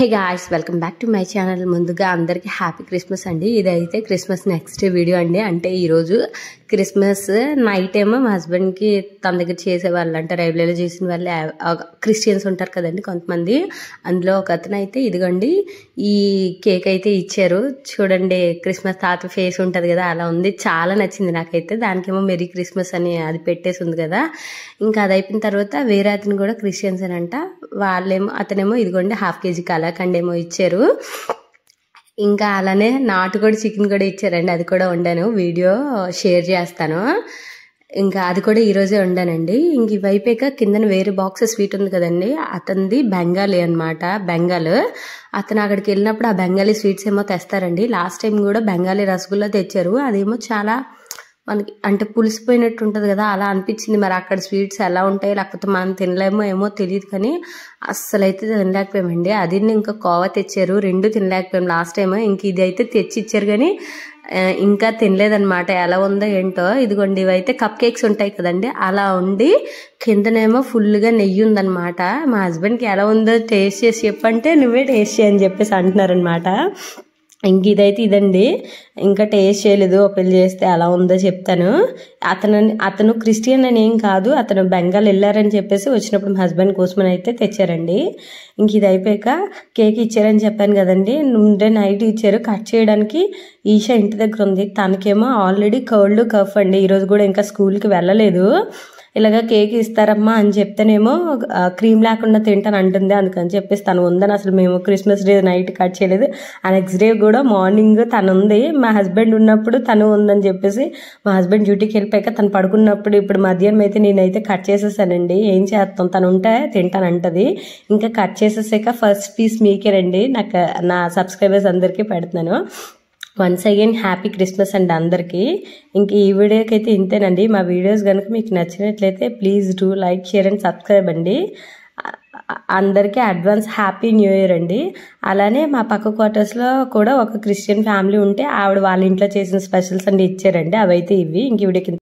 Hey guys, welcome back to my channel. ముందుగా అందరికీ happy Christmas అండి. ఇదైతే క్రిస్మస్ నెక్స్ట్ వీడియో అండి. అంటే ఈరోజు క్రిస్మస్ నైట్ ఏమో మా హస్బెండ్కి తన దగ్గర చేసేవాళ్ళు, అంటే రైల్వేలో చేసిన వాళ్ళే క్రిస్టియన్స్ ఉంటారు కదండి కొంతమంది. అందులో ఒక అతను అయితే ఇదిగోండి ఈ కేక్ అయితే ఇచ్చారు. చూడండి, క్రిస్మస్ తాత ఫేస్ ఉంటుంది కదా, అలా ఉంది. చాలా నచ్చింది నాకైతే. దానికేమో మెరీ క్రిస్మస్ అని అది పెట్టేసి ఉంది కదా. ఇంకా అది అయిపోయిన తర్వాత వేరే అతను కూడా క్రిస్టియన్స్ అని అంట. అతనేమో ఇదిగోండి హాఫ్ కేజీ కలాకండ్ ఏమో ఇచ్చారు. ఇంకా అలానే నాటుకోడి చికెన్ కూడా ఇచ్చారండి. అది కూడా వండాను, వీడియో షేర్ చేస్తాను. ఇంకా అది కూడా ఈరోజే వండానండి. ఇంక ఇవి అయిపోయాక కిందన వేరే బాక్స్ స్వీట్ ఉంది కదండి, అతనిది బెంగాలీ అనమాట, బెంగాల్. అతను అక్కడికి వెళ్ళినప్పుడు ఆ బెంగాలీ స్వీట్స్ ఏమో తెస్తారండి. లాస్ట్ టైం కూడా బెంగాలీ రసగుల్లా తెచ్చారు. అదేమో చాలా మనకి అంటే పులిసిపోయినట్టు ఉంటుంది కదా, అలా అనిపించింది. మరి అక్కడ స్వీట్స్ ఎలా ఉంటాయో, లేకపోతే మనం తినలేమో ఏమో తెలియదు, కానీ అస్సలు అయితే తినలేకపోయామండి. అది ఇంకా కోవా తెచ్చారు, రెండు తినలేకపోయాం లాస్ట్ టైం. ఇంక ఇది అయితే తెచ్చి ఇచ్చారు కానీ ఇంకా తినలేదన్నమాట. ఎలా ఉందో ఏంటో. ఇదిగోండి, ఇవైతే కప్ కేక్స్ ఉంటాయి కదండి, అలా ఉండి కిందనేమో ఫుల్గా నెయ్యి ఉందన్నమాట. మా హస్బెండ్కి ఎలా ఉందో టేస్ట్ చేసి చెప్పంటే నువ్వే టేస్ట్ చేయని చెప్పేసి అంటున్నారనమాట. ఇంక ఇదైతే ఇదండి, ఇంకా టేస్ట్ చేయలేదు. ఒకళ్ళు చేస్తే ఎలా ఉందో చెప్తాను. అతను క్రిస్టియన్ అని ఏం కాదు, అతను బెంగాల్ వెళ్ళారని చెప్పేసి వచ్చినప్పుడు మా హస్బెండ్ కోసమని అయితే తెచ్చారండి. ఇంక ఇది అయిపోయాక కేక్ ఇచ్చారని చెప్పాను కదండి, ముందే నైట్ ఇచ్చారు. కట్ చేయడానికి ఈషా ఇంటి దగ్గర ఉంది. తనకేమో ఆల్రెడీ కోల్డ్ కఫ్ అండి. ఈరోజు కూడా ఇంకా స్కూల్కి వెళ్ళలేదు. ఇలాగ కేక్ ఇస్తారమ్మా అని చెప్తేనేమో క్రీమ్ లేకుండా తింటాను అంటుంది. అందుకని చెప్పేసి తను ఉందని అసలు మేము క్రిస్మస్ డే నైట్ కట్ చేయలేదు. ఆ నెక్స్ట్ డే కూడా మార్నింగ్ తను ఉంది. మా హస్బెండ్ ఉన్నప్పుడు తను ఉందని చెప్పేసి మా హస్బెండ్ డ్యూటీకి వెళ్ళిపోయాక తను పడుకున్నప్పుడు ఇప్పుడు మధ్యాహ్నం అయితే నేనైతే కట్ చేసేసానండి. ఏం చేస్తాం, తను ఉంటే తింటానంటది. ఇంకా కట్ చేసేసాక ఫస్ట్ పీస్ మీకేనండి, నా సబ్స్క్రైబర్స్ అందరికీ పెడుతున్నాను. వన్స్ అగైన్ హ్యాపీ క్రిస్మస్ అండి అందరికీ. ఇంక ఈ వీడియోకి అయితే ఇంతేనండి. మా వీడియోస్ కనుక మీకు నచ్చినట్లయితే please do like, share and subscribe అండి. అందరికీ అడ్వాన్స్ హ్యాపీ న్యూ ఇయర్ అండి. అలానే మా పక్క క్వార్టర్స్లో కూడా ఒక క్రిస్టియన్ ఫ్యామిలీ ఉంటే ఆవిడ వాళ్ళ ఇంట్లో చేసిన స్పెషల్స్ అన్ని ఇచ్చారండి. అవైతే ఇవి. ఇంక వీడియోకి